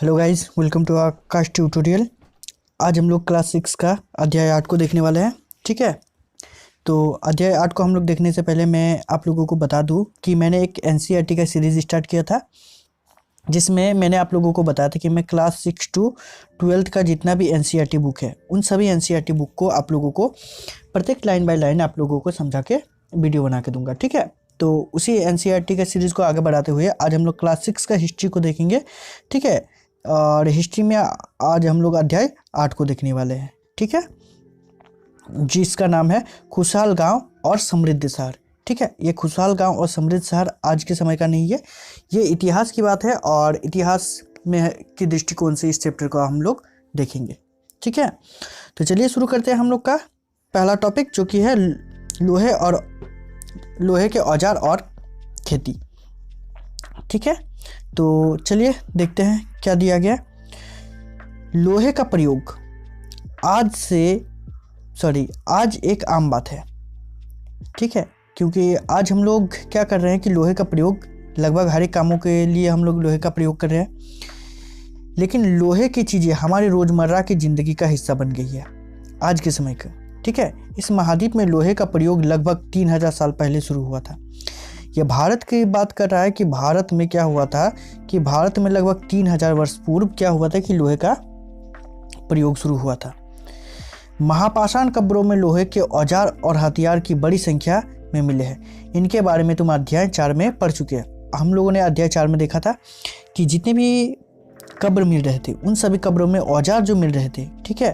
Hello guys, welcome to Aakash tutorial. आज हम लोग क्लास 6 का अध्याय 8 को देखने वाले हैं। ठीक है, तो अध्याय 8 को हम लोग देखने से पहले मैं आप लोगों को बता दूं कि मैंने एक एनसीईआरटी का सीरीज़ स्टार्ट किया था, जिसमें मैंने आप लोगों को बताया था कि मैं क्लास 6 टू 12th का जितना भी एनसीईआरटी बुक है, उन सभी एनसीईआरटी बुक को आप लोगों को प्रत्येक लाइन बाय लाइन आप लोगों को समझा के वीडियो बना के दूंगा। ठीक है, तो उसी एनसीईआरटी का सीरीज़ को आगे बढ़ाते हुए आज हम लोग क्लास 6 का हिस्ट्री को देखेंगे। ठीक है, और हिस्ट्री में आज हम लोग अध्याय 8 को देखने वाले हैं। ठीक है, जिसका नाम है खुशहाल गांव और समृद्ध शहर। ठीक है, ये खुशहाल गांव और समृद्ध शहर आज के समय का नहीं है, ये इतिहास की बात है और इतिहास में की दृष्टिकोण से इस चैप्टर को हम लोग देखेंगे। ठीक है, तो चलिए शुरू करते हैं हम लोग का पहला टॉपिक, जो कि है लोहे के औजार और खेती। ठीक है, तो चलिए देखते हैं क्या दिया गया। लोहे का प्रयोग आज एक आम बात है। ठीक है, क्योंकि आज हम लोग क्या कर रहे हैं कि लोहे का प्रयोग लगभग हर एक कामों के लिए हम लोग लोहे का प्रयोग कर रहे हैं, लेकिन लोहे की चीज़ें हमारी रोज़मर्रा की ज़िंदगी का हिस्सा बन गई है आज के समय का। ठीक है, इस महाद्वीप में लोहे का प्रयोग लगभग 3000 साल पहले शुरू हुआ था। यह भारत की बात कर रहा है कि भारत में क्या हुआ था कि भारत में लगभग 3000 वर्ष पूर्व क्या हुआ था कि लोहे का प्रयोग शुरू हुआ था। महापाषाण कब्रों में लोहे के औजार और हथियार की बड़ी संख्या में मिले हैं। इनके बारे में तुम अध्याय 4 में पढ़ चुके हैं। हम लोगों ने अध्याय 4 में देखा था कि जितने भी कब्र मिल रहे थे उन सभी कब्रों में औजार जो मिल रहे थे, ठीक है,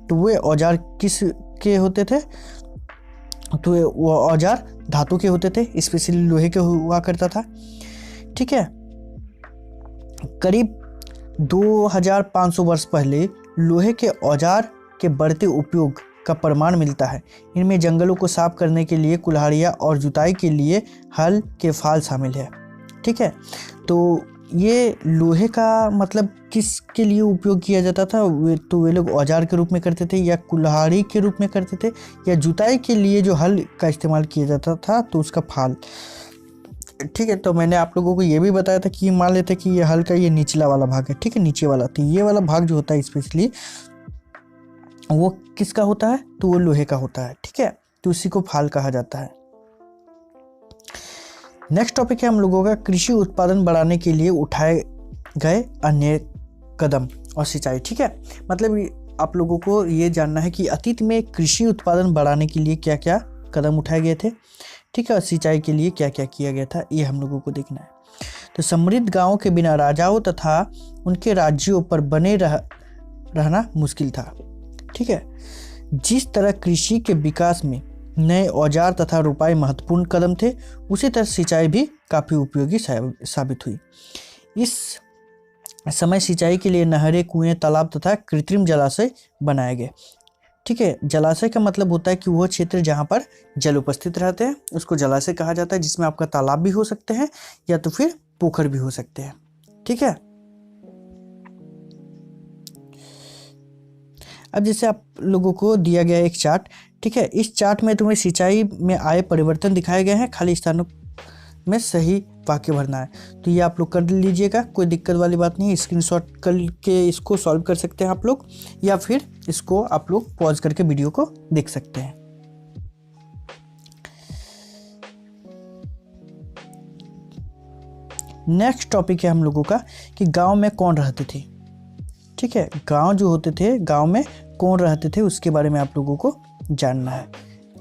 तो वे औजार किस के होते थे? तो वो औजार धातु के होते थे, स्पेशली लोहे के हुआ करता था। ठीक है, करीब 2500 वर्ष पहले लोहे के औजार के बढ़ते उपयोग का प्रमाण मिलता है। इनमें जंगलों को साफ करने के लिए कुल्हाड़ियाँ और जुताई के लिए हल के फाल शामिल है। ठीक है, तो ये लोहे का मतलब किसके लिए उपयोग किया जाता था? वे लोग औजार के रूप में करते थे, या कुल्हाड़ी के रूप में करते थे, या जुताई के लिए जो हल का इस्तेमाल किया जाता था तो उसका फाल। ठीक है, तो मैंने आप लोगों को ये भी बताया था कि मान लेते कि ये हल का ये निचला वाला भाग है। ठीक है, नीचे वाला, तो ये वाला भाग जो होता है स्पेशली वो किसका होता है? तो वो लोहे का होता है। ठीक है, तो उसी को फाल कहा जाता है। नेक्स्ट टॉपिक है हम लोगों का कृषि उत्पादन बढ़ाने के लिए उठाए गए अन्य कदम और सिंचाई। ठीक है, मतलब आप लोगों को ये जानना है कि अतीत में कृषि उत्पादन बढ़ाने के लिए क्या क्या कदम उठाए गए थे। ठीक है, और सिंचाई के लिए क्या क्या किया गया था, ये हम लोगों को देखना है। तो समृद्ध गांवों के बिना राजाओं तथा उनके राज्यों पर बने रहना मुश्किल था। ठीक है, जिस तरह कृषि के विकास में नए औजार तथा रोपाई महत्वपूर्ण कदम थे, उसी तरह सिंचाई भी काफ़ी उपयोगी साबित हुई। इस समय सिंचाई के लिए नहरें, कुएं, तालाब तथा कृत्रिम जलाशय बनाए गए। ठीक है, जलाशय का मतलब होता है कि वह क्षेत्र जहाँ पर जल उपस्थित रहते हैं उसको जलाशय कहा जाता है, जिसमें आपका तालाब भी हो सकते हैं या तो फिर पोखर भी हो सकते हैं। ठीक है, अब जैसे आप लोगों को दिया गया एक चार्ट। ठीक है, इस चार्ट में तुम्हें सिंचाई में आए परिवर्तन दिखाए गए हैं, खाली स्थानों में सही वाक्य भरना है। तो ये आप लोग कर लीजिएगा, कोई दिक्कत वाली बात नहीं। स्क्रीनशॉट करके इसको सॉल्व कर सकते हैं आप लोग, या फिर इसको आप लोग पॉज करके वीडियो को देख सकते हैं। नेक्स्ट टॉपिक है हम लोगों का कि गांव में कौन रहते थे। ठीक है, गांव जो होते थे, गांव में कौन रहते थे उसके बारे में आप लोगों को जानना है।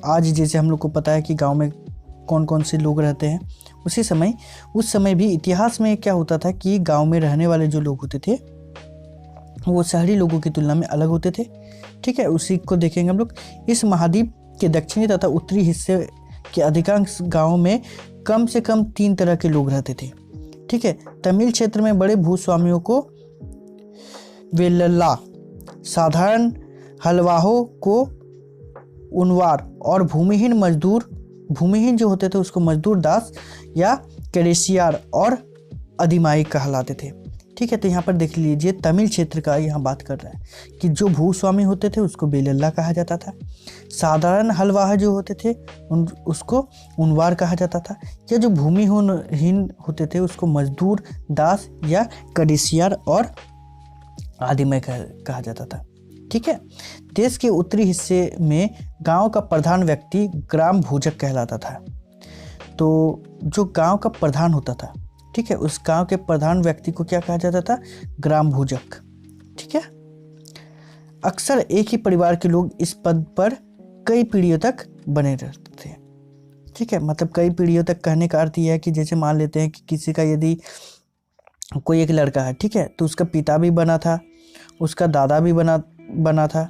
आज जैसे हम लोग को पता है कि गांव में कौन कौन से लोग रहते हैं, उस समय भी इतिहास में क्या होता था कि गांव में रहने वाले जो लोग होते थे वो शहरी लोगों की तुलना में अलग होते थे। ठीक है, उसी को देखेंगे हम लोग। इस महाद्वीप के दक्षिणी तथा उत्तरी हिस्से के अधिकांश गाँव में कम से कम 3 तरह के लोग रहते थे। ठीक है, तमिल क्षेत्र में बड़े भूस्वामियों को वेल्ला, साधारण हलवाहों को उनवार और भूमिहीन जो होते थे उसको मजदूर दास या कैरेसियार और अधिमाई कहलाते थे। ठीक है, तो यहाँ पर देख लीजिए तमिल क्षेत्र का यहाँ बात कर रहा है कि जो भूस्वामी होते थे उसको बेलल्ला कहा जाता था, साधारण हलवाह जो होते थे उसको उनवार कहा जाता था, या जो भूमिहीन होते थे उसको मजदूर दास या कैरेसियार और आदिमय कहा जाता था। ठीक है। देश के उत्तरी हिस्से में गांव का प्रधान व्यक्ति ग्राम भोजक कहलाता था। तो जो गांव का प्रधान होता था, ठीक है, उस गांव के प्रधान व्यक्ति को क्या कहा जाता था? ग्राम भोजक। ठीक है। अक्सर एक ही परिवार के लोग इस पद पर कई पीढ़ियों तक बने रहते थे। ठीक है, मतलब कई पीढ़ियों तक कहने का अर्थ यह है कि जैसे मान लेते हैं कि किसी का यदि कोई एक लड़का है, ठीक है, तो उसका पिता भी बना था, उसका दादा भी बना था,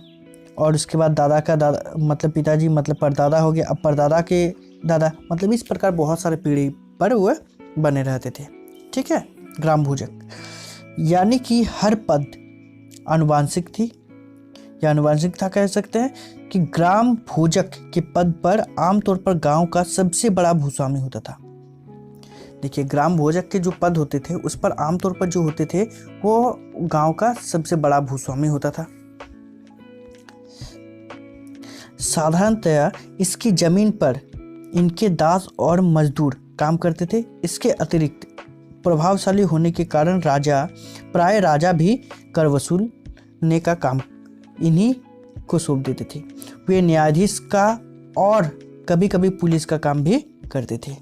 और उसके बाद दादा का दादा मतलब पिताजी मतलब परदादा हो गया, अब परदादा के दादा, मतलब इस प्रकार बहुत सारे पीढ़ी पर वो बने रहते थे। ठीक है, ग्राम भोजक, यानी कि हर पद आनुवांशिक थी या आनुवांशिक था कह सकते हैं कि ग्राम भोजक के पद पर आमतौर पर गांव का सबसे बड़ा भूस्वामी होता था। देखिए, ग्राम भोजक के जो पद होते थे उस पर आमतौर पर जो होते थे वो गांव का सबसे बड़ा भूस्वामी होता था। साधारणतया इसकी जमीन पर इनके दास और मजदूर काम करते थे। इसके अतिरिक्त प्रभावशाली होने के कारण राजा भी कर वसूलने का काम इन्हीं को सौंप देते थे। वे न्यायाधीश का और कभी कभी पुलिस का काम भी करते थे।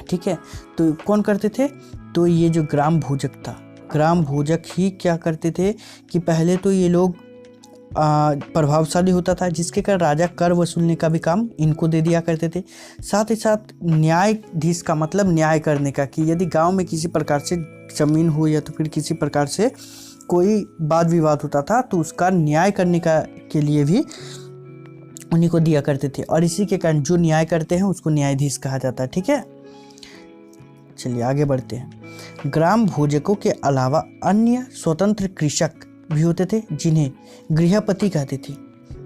ठीक है, तो कौन करते थे? तो ये जो ग्राम भोजक था, ग्राम भोजक ही क्या करते थे कि पहले तो ये लोग प्रभावशाली होता था, जिसके कारण राजा कर वसूलने का भी काम इनको दे दिया करते थे। साथ ही साथ न्यायाधीश का मतलब न्याय करने का, कि यदि गांव में किसी प्रकार से जमीन हो या तो फिर किसी प्रकार से कोई वाद विवाद होता था तो उसका न्याय करने के लिए भी उन्हीं को दिया करते थे, और इसी के कारण जो न्याय करते हैं उसको न्यायाधीश कहा जाता है। ठीक है, चलिए आगे बढ़ते हैं। ग्राम भोजकों के अलावा अन्य स्वतंत्र कृषक भी होते थे जिन्हें गृहपति कहते थे।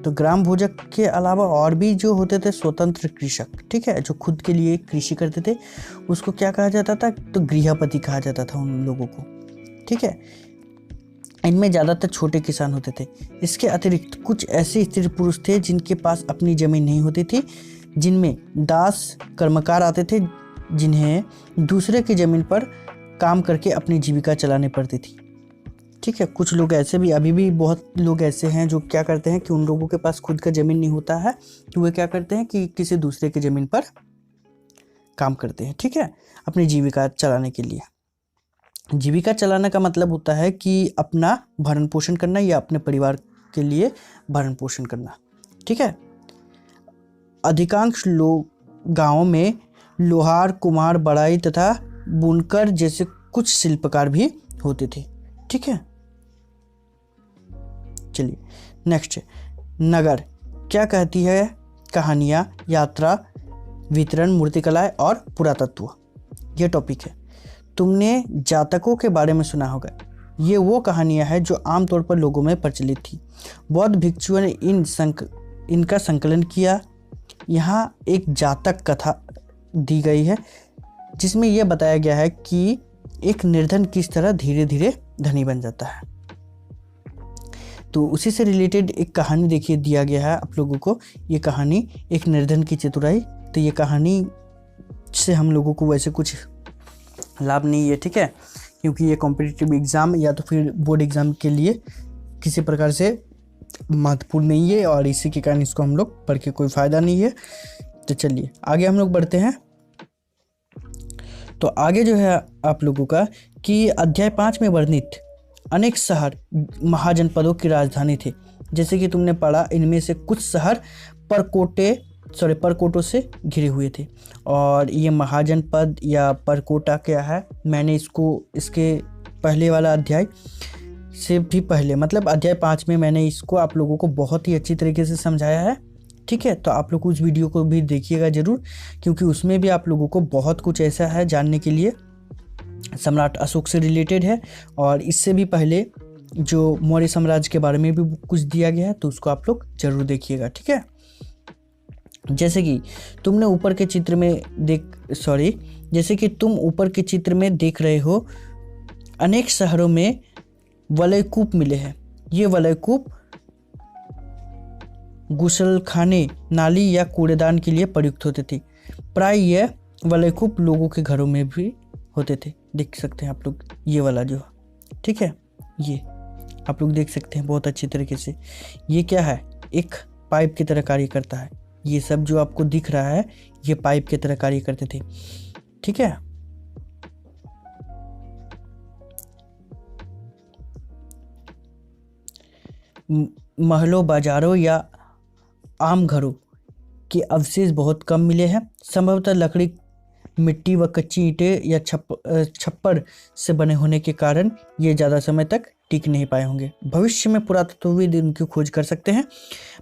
तो ग्राम भोजक के अलावा और भी जो होते थे स्वतंत्र कृषक, ठीक है, जो खुद के लिए कृषि करते थे, उसको क्या कहा जाता था? तो गृहपति कहा जाता था उन लोगों को। ठीक है, इनमें ज़्यादातर छोटे किसान होते थे। इसके अतिरिक्त कुछ ऐसे स्त्री पुरुष थे जिनके पास अपनी ज़मीन नहीं होती थी, जिनमें दास कर्मकार आते थे, जिन्हें दूसरे की ज़मीन पर काम करके अपनी जीविका चलाने पड़ती थी। ठीक है, कुछ लोग ऐसे भी, अभी भी बहुत लोग ऐसे हैं जो क्या करते हैं कि उन लोगों के पास खुद का ज़मीन नहीं होता है, तो वे क्या करते हैं कि किसी दूसरे की ज़मीन पर काम करते हैं। ठीक है, अपनी जीविका चलाने के लिए। जीविका चलाने का मतलब होता है कि अपना भरण पोषण करना या अपने परिवार के लिए भरण पोषण करना। ठीक है, अधिकांश लोग गाँव में लोहार, कुम्हार, बढ़ई तथा बुनकर जैसे कुछ शिल्पकार भी होते थे। ठीक है, चलिए नेक्स्ट है नगर क्या कहती है? कहानियाँ, यात्रा, वितरण, मूर्तिकलाएं और पुरातत्व, ये टॉपिक है। तुमने जातकों के बारे में सुना होगा। ये वो कहानियाँ हैं जो आमतौर पर लोगों में प्रचलित थी। बौद्ध भिक्षुओं ने इनका संकलन किया। यहाँ एक जातक कथा दी गई है जिसमें यह बताया गया है कि एक निर्धन किस तरह धीरे धीरे धनी बन जाता है। तो उसी से रिलेटेड एक कहानी देखिए दिया गया है आप लोगों को। ये कहानी एक निर्धन की चतुराई। तो ये कहानी से हम लोगों को वैसे कुछ लाभ नहीं है, ठीक है, क्योंकि ये कॉम्पिटिटिव एग्ज़ाम या तो फिर बोर्ड एग्ज़ाम के लिए किसी प्रकार से महत्वपूर्ण नहीं है, और इसी के कारण इसको हम लोग पढ़ के कोई फ़ायदा नहीं है। तो चलिए आगे हम लोग बढ़ते हैं। तो आगे जो है आप लोगों का कि अध्याय 5 में वर्णित अनेक शहर महाजनपदों की राजधानी थे। जैसे कि तुमने पढ़ा, इनमें से कुछ शहर परकोटों से घिरे हुए थे। और ये महाजनपद या परकोटा क्या है, मैंने इसके पहले वाला अध्याय से भी पहले मतलब अध्याय 5 में मैंने इसको आप लोगों को बहुत ही अच्छी तरीके से समझाया है। ठीक है, तो आप लोग उस वीडियो को भी देखिएगा ज़रूर, क्योंकि उसमें भी आप लोगों को बहुत कुछ ऐसा है जानने के लिए, सम्राट अशोक से रिलेटेड है। और इससे भी पहले जो मौर्य साम्राज्य के बारे में भी कुछ दिया गया है, तो उसको आप लोग ज़रूर देखिएगा। ठीक है, जैसे कि तुम ऊपर के चित्र में देख रहे हो, अनेक शहरों में वलयकूप मिले हैं। ये वलयकूप गुसलखाने, नाली या कूड़ेदान के लिए प्रयुक्त होते थे। प्राय यह वलयकूप लोगों के घरों में भी होते थे। देख सकते हैं आप लोग ये वाला जो, ठीक है, ये आप लोग देख सकते हैं बहुत अच्छी तरीके से। ये क्या है, एक पाइप की तरह कार्य करता है। ये सब जो आपको दिख रहा है ये पाइप की तरह कार्य करते थे, ठीक है। महलों, बाजारों या आम घरों के अवशेष बहुत कम मिले हैं। संभवतः लकड़ी, मिट्टी व कच्ची ईंटें या छप्पर से बने होने के कारण ये ज़्यादा समय तक टिक नहीं पाए होंगे। भविष्य में पुरातत्वविद इनकी खोज कर सकते हैं।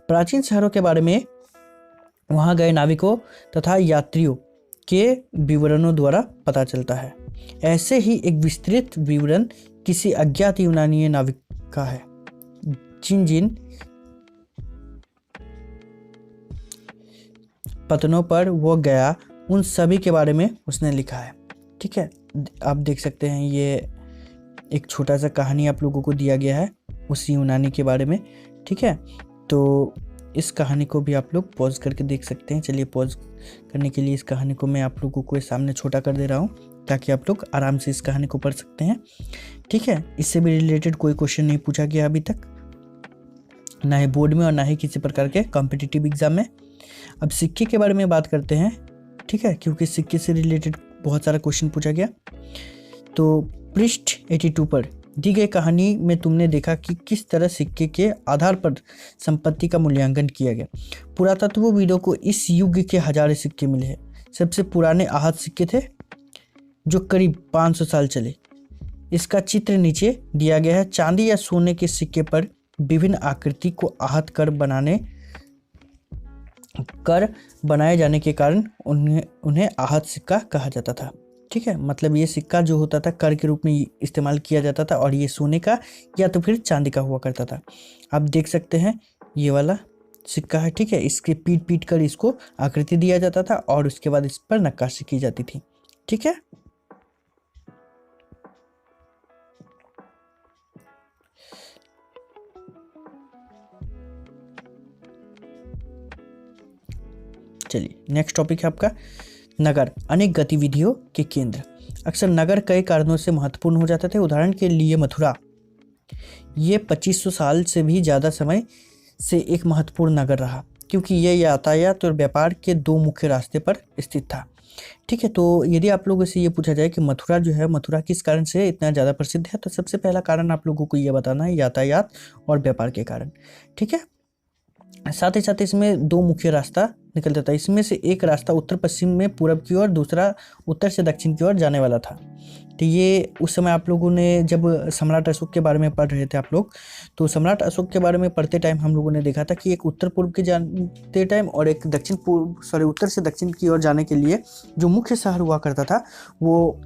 प्राचीन शहरों के बारे में वहाँ गए नाविकों तथा यात्रियों के विवरणों द्वारा पता चलता है। ऐसे ही एक विस्तृत विवरण किसी अज्ञात यूनानी नाविक का है, जिन पतनों पर वो गया उन सभी के बारे में उसने लिखा है, ठीक है। आप देख सकते हैं ये एक छोटा सा कहानी आप लोगों को दिया गया है उस यूनानी के बारे में, ठीक है। तो इस कहानी को भी आप लोग पॉज करके देख सकते हैं। चलिए पॉज करने के लिए इस कहानी को मैं आप लोगों को सामने छोटा कर दे रहा हूँ ताकि आप लोग आराम से इस कहानी को पढ़ सकते हैं, ठीक है। इससे भी रिलेटेड कोई क्वेश्चन नहीं पूछा गया अभी तक, ना ही बोर्ड में और ना ही किसी प्रकार के कॉम्पिटिटिव एग्जाम में। अब सिक्के के बारे में बात करते हैं, ठीक है, क्योंकि सिक्के से रिलेटेड बहुत सारा क्वेश्चन पूछा गया। तो पृष्ठ 82 पर दी गई कहानी में तुमने देखा कि किस तरह सिक्के के आधार पर संपत्ति का मूल्यांकन किया गया। पुरातत्वविदों को इस युग के हजारों सिक्के मिले हैं। सबसे पुराने आहत सिक्के थे जो करीब 500 साल चले। इसका चित्र नीचे दिया गया है। चांदी या सोने के सिक्के पर विभिन्न आकृति को आहत कर बनाए जाने के कारण उन्हें आहत सिक्का कहा जाता था, ठीक है। मतलब ये सिक्का जो होता था कर के रूप में इस्तेमाल किया जाता था और ये सोने का या तो फिर चांदी का हुआ करता था। आप देख सकते हैं ये वाला सिक्का है, ठीक है। इसके पीट कर इसको आकृति दिया जाता था और उसके बाद इस पर नक्काशी की जाती थी, ठीक है। चलिए नेक्स्ट टॉपिक है आपका नगर, अनेक गतिविधियों के केंद्र। अक्सर नगर कई कारणों से महत्वपूर्ण हो जाते थे। उदाहरण के लिए मथुरा, ये 2500 साल से भी ज़्यादा समय से एक महत्वपूर्ण नगर रहा क्योंकि ये यातायात और व्यापार के दो मुख्य रास्ते पर स्थित था, ठीक है। तो यदि आप लोगों से ये पूछा जाए कि मथुरा जो है, मथुरा किस कारण से इतना ज़्यादा प्रसिद्ध है, तो सबसे पहला कारण आप लोगों को ये बताना है यातायात और व्यापार के कारण, ठीक है। साथ ही साथ इसमें दो मुख्य रास्ता निकलता था। इसमें से एक रास्ता उत्तर पश्चिम में पूरब की ओर, दूसरा उत्तर से दक्षिण की ओर जाने वाला था। तो ये उस समय आप लोगों ने जब सम्राट अशोक के बारे में पढ़ रहे थे आप लोग, तो सम्राट अशोक के बारे में पढ़ते टाइम हम लोगों ने देखा था कि एक उत्तर पूर्व के जाते टाइम और एक उत्तर से दक्षिण की ओर जाने के लिए जो मुख्य शहर हुआ करता था वो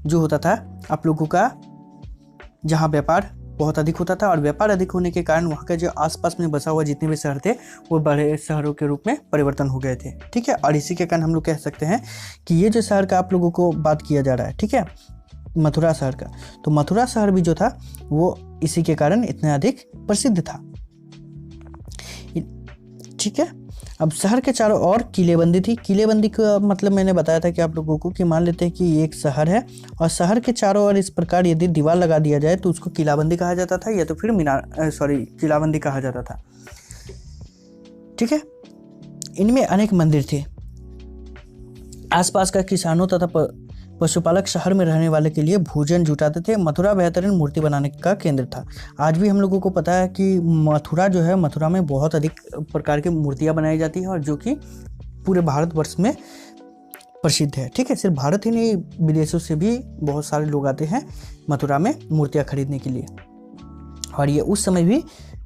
जो होता था आप लोगों का, जहाँ व्यापार बहुत अधिक होता था और व्यापार अधिक होने के कारण वहाँ का जो आसपास में बसा हुआ जितने भी शहर थे वो बड़े शहरों के रूप में परिवर्तन हो गए थे, ठीक है। और इसी के कारण हम लोग कह सकते हैं कि ये जो शहर का आप लोगों को बात किया जा रहा है, ठीक है, मथुरा शहर का, तो मथुरा शहर भी जो था वो इसी के कारण इतना अधिक प्रसिद्ध था, ठीक है। अब शहर के चारों ओर किलेबंदी थी। किलेबंदी का मतलब मैंने बताया था कि आप लोगों को कि मान लेते हैं कि ये एक शहर है और शहर के चारों ओर इस प्रकार यदि दीवार लगा दिया जाए तो उसको किलाबंदी कहा जाता था या तो फिर किलाबंदी कहा जाता था, ठीक है। इनमें अनेक मंदिर थे। आसपास का किसानों तथा पशुपालक शहर में रहने वाले के लिए भोजन जुटाते थे। मथुरा बेहतरीन मूर्ति बनाने का केंद्र था। आज भी हम लोगों को पता है कि मथुरा जो है, मथुरा में बहुत अधिक प्रकार की मूर्तियां बनाई जाती हैं और जो कि पूरे भारतवर्ष में प्रसिद्ध है, ठीक है। सिर्फ भारत ही नहीं, विदेशों से भी बहुत सारे लोग आते हैं मथुरा में मूर्तियाँ खरीदने के लिए। और ये उस समय भी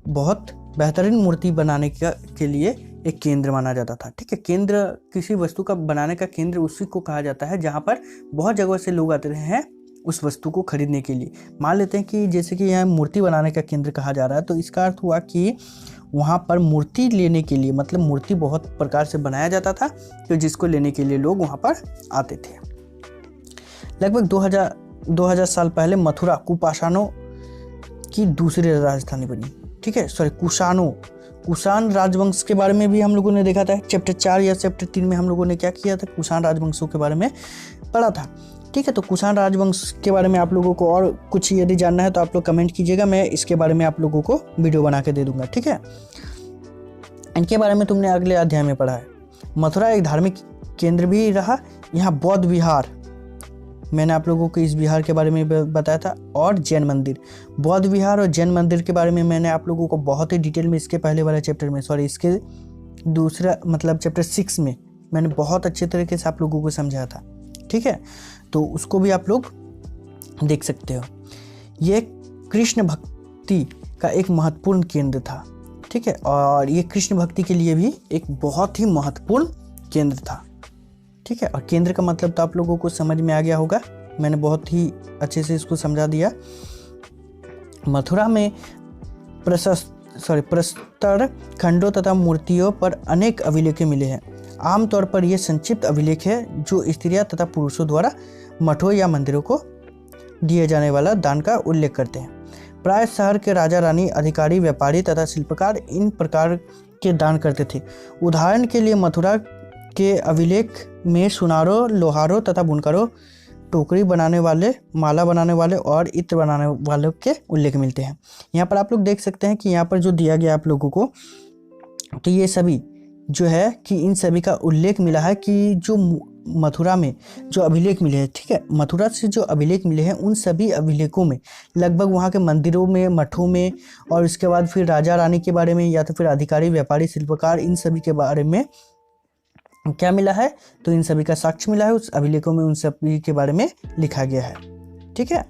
बहुत बेहतरीन मूर्ति बनाने के लिए एक केंद्र माना जाता था, ठीक है। केंद्र, किसी वस्तु का बनाने का केंद्र उसी को कहा जाता है जहाँ पर बहुत जगह से लोग आते हैं उस वस्तु को खरीदने के लिए। मान लेते हैं कि जैसे कि यहाँ मूर्ति बनाने का केंद्र कहा जा रहा है, तो इसका अर्थ हुआ कि वहाँ पर मूर्ति लेने के लिए, मतलब मूर्ति बहुत प्रकार से बनाया जाता था तो जिसको लेने के लिए लोग वहाँ पर आते थे। लगभग 2000 साल पहले मथुरा कुपाषाणों की दूसरी राजधानी बनी, ठीक है। कुषाण राजवंश के बारे में भी हम लोगों ने देखा था। चैप्टर 4 या चैप्टर 3 में हम लोगों ने क्या किया था, कुषाण राजवंशों के बारे में पढ़ा था। ठीक है। तो कुषाण राजवंश के बारे में आप लोगों को और कुछ यदि जानना है तो आप लोग कमेंट कीजिएगा, मैं इसके बारे में आप लोगों को वीडियो बना के दे दूंगा, ठीक है। इनके बारे में तुमने अगले अध्याय में पढ़ा है। मथुरा एक धार्मिक केंद्र भी रहा, यहाँ बौद्ध विहार, मैंने आप लोगों को इस विहार के बारे में बताया था, और जैन मंदिर। बौद्ध विहार और जैन मंदिर के बारे में मैंने आप लोगों को बहुत ही डिटेल में इसके पहले वाले चैप्टर में, इसके दूसरा मतलब चैप्टर 6 में मैंने बहुत अच्छे तरीके से आप लोगों को समझाया था, ठीक है। तो उसको भी आप लोग देख सकते हो। ये कृष्ण भक्ति का एक महत्वपूर्ण केंद्र था, ठीक है, और ये कृष्ण भक्ति के लिए भी एक बहुत ही महत्वपूर्ण केंद्र था, ठीक है। और केंद्र का मतलब तो आप लोगों को समझ में आ गया होगा, मैंने बहुत ही अच्छे से इसको समझा दिया। मथुरा में प्रस्तर खंडों तथा मूर्तियों पर अनेक अभिलेख मिले हैं। आमतौर पर ये संक्षिप्त अभिलेख है जो स्त्रियां तथा पुरुषों द्वारा मठों या मंदिरों को दिए जाने वाला दान का उल्लेख करते हैं। प्राय शहर के राजा रानी, अधिकारी, व्यापारी तथा शिल्पकार इन प्रकार के दान करते थे। उदाहरण के लिए मथुरा के अभिलेख में सुनारों, लोहारों तथा बुनकरों, टोकरी बनाने वाले, माला बनाने वाले और इत्र बनाने वालों के उल्लेख मिलते हैं। यहाँ पर आप लोग देख सकते हैं कि यहाँ पर जो दिया गया आप लोगों को, तो ये सभी जो है कि इन सभी का उल्लेख मिला है कि जो मथुरा में जो अभिलेख मिले हैं, ठीक है, मथुरा से जो अभिलेख मिले हैं उन सभी अभिलेखों में लगभग वहाँ के मंदिरों में, मठों में, और उसके बाद फिर राजा रानी के बारे में या तो फिर अधिकारी, व्यापारी, शिल्पकार, इन सभी के बारे में क्या मिला है, तो इन सभी का साक्ष्य मिला है उस अभिलेखों में, उन सभी के बारे में लिखा गया है, ठीक है।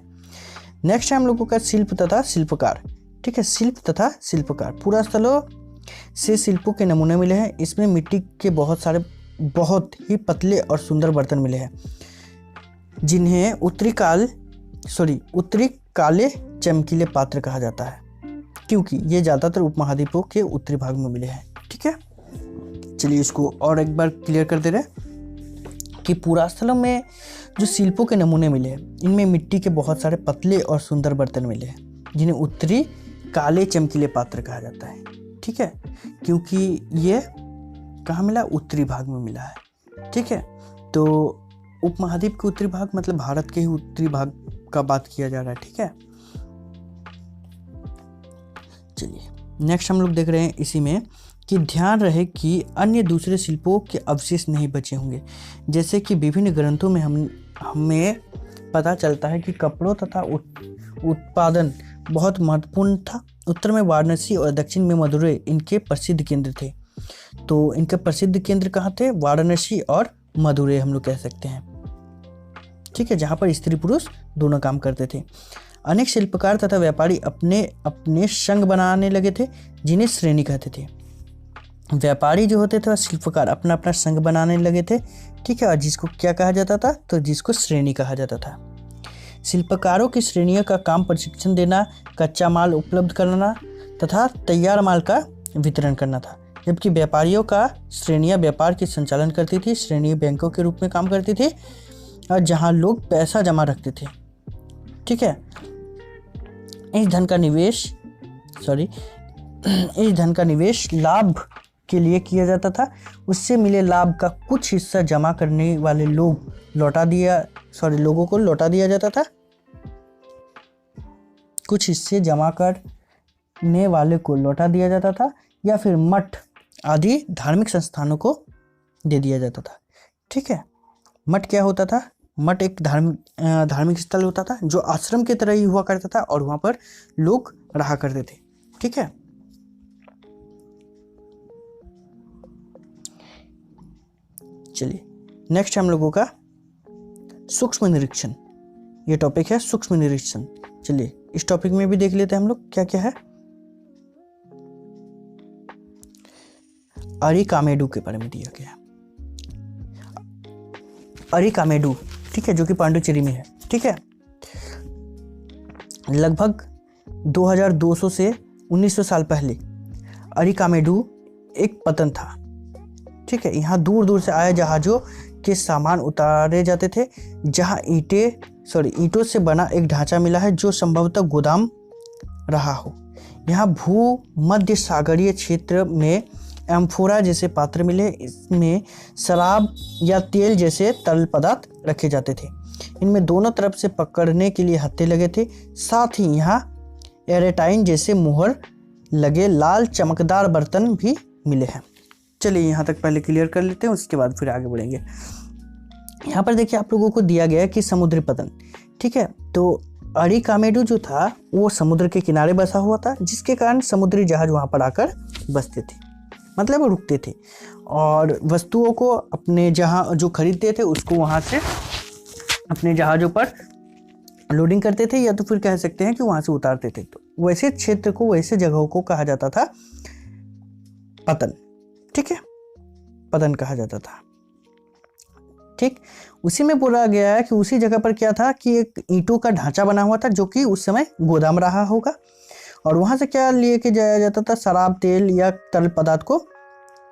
नेक्स्ट है हम लोगों का शिल्प तथा शिल्पकार, ठीक है। शिल्प तथा शिल्पकार, पूरा स्थलों से शिल्पों के नमूने मिले हैं। इसमें मिट्टी के बहुत ही पतले और सुंदर बर्तन मिले हैं, जिन्हें उत्तरी काले चमकीले पात्र कहा जाता है, क्योंकि ये ज़्यादातर उपमहाद्वीपों के उत्तरी भाग में मिले हैं, ठीक है। चलिए इसको और एक बार क्लियर कर दे रहे हैं कि पुरास्थलों में जो शिल्पों के नमूने मिले हैं, इनमें मिट्टी के बहुत सारे पतले और सुंदर बर्तन मिले हैं, जिन्हें उत्तरी काले चमकीले पात्र कहा जाता है, ठीक है, क्योंकि ये कहाँ मिला, उत्तरी भाग में मिला है, ठीक है। तो उपमहाद्वीप के उत्तरी भाग मतलब भारत के ही उत्तरी भाग का बात किया जा रहा है, ठीक है। चलिए नेक्स्ट हम लोग देख रहे हैं इसी में कि ध्यान रहे कि अन्य दूसरे शिल्पों के अवशेष नहीं बचे होंगे। जैसे कि विभिन्न ग्रंथों में हमें पता चलता है कि कपड़ों तथा उत्पादन बहुत महत्वपूर्ण था। उत्तर में वाराणसी और दक्षिण में मदुरै इनके प्रसिद्ध केंद्र थे। तो इनके प्रसिद्ध केंद्र कहाँ थे, वाराणसी और मदुरै हम लोग कह सकते हैं, ठीक है, जहाँ पर स्त्री पुरुष दोनों काम करते थे। अनेक शिल्पकार तथा व्यापारी अपने अपने संघ बनाने लगे थे, जिन्हें श्रेणी कहते थे। व्यापारी जो होते थे और शिल्पकार अपना अपना संघ बनाने लगे थे, ठीक है, और जिसको क्या कहा जाता था, तो जिसको श्रेणी कहा जाता था। शिल्पकारों की श्रेणियों का काम प्रशिक्षण देना, कच्चा माल उपलब्ध कराना तथा तैयार माल का वितरण करना था, जबकि व्यापारियों का श्रेणियां व्यापार की संचालन करती थी। श्रेणी बैंकों के रूप में काम करती थी और जहां लोग पैसा जमा रखते थे, ठीक है। इस धन का निवेश लाभ के लिए किया जाता था। उससे मिले लाभ का कुछ हिस्सा जमा करने वाले लोगों को लौटा दिया जाता था। कुछ हिस्से जमा करने वाले को लौटा दिया जाता था या फिर मठ आदि धार्मिक संस्थानों को दे दिया जाता था, ठीक है। मठ क्या होता था, मठ एक धार्मिक स्थल होता था जो आश्रम की तरह ही हुआ करता था और वहाँ पर लोग रहा करते थे, ठीक है। चलिए नेक्स्ट हम लोगों का सूक्ष्म निरीक्षण, ये टॉपिक है सूक्ष्म निरीक्षण। चलिए इस टॉपिक में भी देख लेते हैं हम लोग क्या क्या है। अरिकामेडू के बारे में दिया गया, अरिकामेडू, ठीक है, जो कि पांडुचेरी में है, ठीक है। लगभग 2200 से 1900 साल पहले अरिकामेडू एक पतन था, ठीक है। यहाँ दूर दूर से आए जहाज़ों के सामान उतारे जाते थे। जहाँ ईंटों से बना एक ढांचा मिला है जो संभवतः गोदाम रहा हो। यहाँ भूमध्य सागरीय क्षेत्र में एम्फोरा जैसे पात्र मिले, इसमें शराब या तेल जैसे तरल पदार्थ रखे जाते थे। इनमें दोनों तरफ से पकड़ने के लिए हत्थे लगे थे। साथ ही यहाँ एरेटाइन जैसे मुहर लगे लाल चमकदार बर्तन भी मिले हैं। चलिए यहाँ तक पहले क्लियर कर लेते हैं, उसके बाद फिर आगे बढ़ेंगे। यहाँ पर देखिए आप लोगों को दिया गया है कि समुद्री पतन, ठीक है। तो अरिकामेडू जो था वो समुद्र के किनारे बसा हुआ था, जिसके कारण समुद्री जहाज वहाँ पर आकर बसते थे, मतलब रुकते थे और वस्तुओं को अपने जहाँ जो खरीदते थे उसको वहाँ से अपने जहाज़ों पर लोडिंग करते थे, या तो फिर कह सकते हैं कि वहाँ से उतारते थे। तो वैसे क्षेत्र को, वैसे जगहों को कहा जाता था पतन, ठीक है, पतन कहा जाता था, ठीक। उसी में बोला गया है कि उसी जगह पर क्या था कि एक ईंटों का ढांचा बना हुआ था जो कि उस समय गोदाम रहा होगा, और वहाँ से क्या लेके जाया जाता था, शराब, तेल या तरल पदार्थ को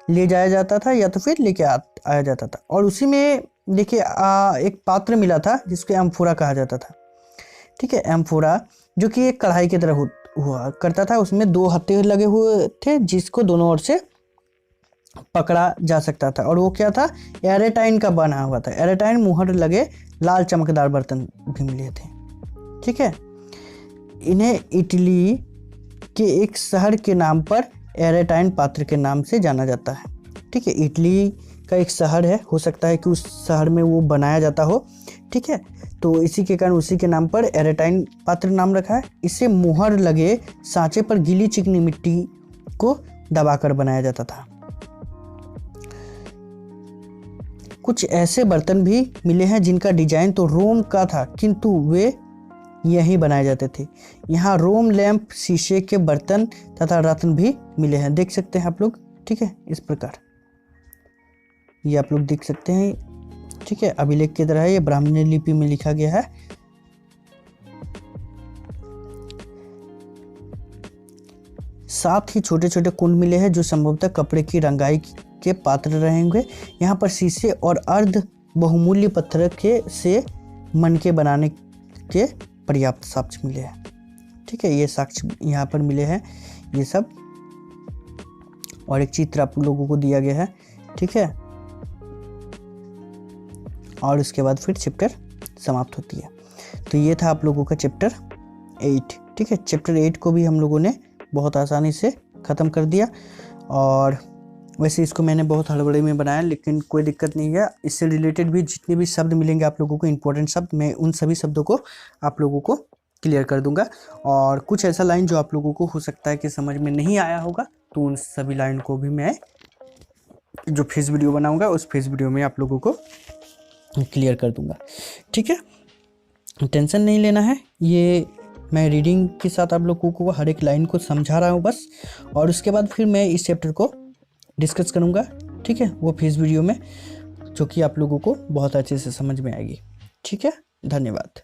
ले जाया जाता था या तो फिर लेके आया जाता था। और उसी में देखिए एक पात्र मिला था जिसको एम्फोरा कहा जाता था, ठीक है। एम्फोरा जो कि एक कढ़ाई की तरह हुआ करता था, उसमें 2 हत्थे लगे हुए थे जिसको दोनों ओर से पकड़ा जा सकता था, और वो क्या था, एरेटाइन का बना हुआ था। एरेटाइन मुहर लगे लाल चमकदार बर्तन भी मिले थे, ठीक है। इन्हें इटली के एक शहर के नाम पर एरेटाइन पात्र के नाम से जाना जाता है, ठीक है। इटली का एक शहर है, हो सकता है कि उस शहर में वो बनाया जाता हो, ठीक है। तो इसी के कारण उसी के नाम पर एरेटाइन पात्र नाम रखा है। इसे मुहर लगे सांचे पर गीली चिकनी मिट्टी को दबाकर बनाया जाता था। कुछ ऐसे बर्तन भी मिले हैं जिनका डिजाइन तो रोम का था, किंतु वे यहीं बनाए जाते थे। यहाँ रोम, लैंप, शीशे के बर्तन तथा रत्न भी मिले हैं, देख सकते हैं आप लोग, ठीक है। इस प्रकार ये आप लोग देख सकते हैं, ठीक है। अभिलेख की तरह है, ये ब्राह्मणी लिपि में लिखा गया है। साथ ही छोटे छोटे कुंड मिले हैं जो संभवतः कपड़े की रंगाई के पात्र रहेंगे। यहाँ पर शीशे और अर्ध बहुमूल्य पत्थर के से मनके बनाने के पर्याप्त साक्ष्य मिले हैं, ठीक है। ये साक्ष्य यहाँ पर मिले हैं ये सब, और एक चित्र आप लोगों को दिया गया है, ठीक है। और उसके बाद फिर चैप्टर समाप्त होती है। तो ये था आप लोगों का चैप्टर 8, ठीक है। चैप्टर 8 को भी हम लोगों ने बहुत आसानी से ख़त्म कर दिया, और वैसे इसको मैंने बहुत हड़बड़ी में बनाया, लेकिन कोई दिक्कत नहीं है। इससे रिलेटेड भी जितने भी शब्द मिलेंगे आप लोगों को, इंपॉर्टेंट शब्द, मैं उन सभी शब्दों को आप लोगों को क्लियर कर दूंगा। और कुछ ऐसा लाइन जो आप लोगों को हो सकता है कि समझ में नहीं आया होगा, तो उन सभी लाइन को भी मैं जो फेस वीडियो बनाऊंगा उस फेस वीडियो में आप लोगों को क्लियर कर दूंगा, ठीक है। टेंशन नहीं लेना है, ये मैं रीडिंग के साथ आप लोगों को हर एक लाइन को समझा रहा हूँ बस, और उसके बाद फिर मैं इस चैप्टर को डिस्कस करूँगा, ठीक है, वो फेस वीडियो में, जो कि आप लोगों को बहुत अच्छे से समझ में आएगी, ठीक है। धन्यवाद।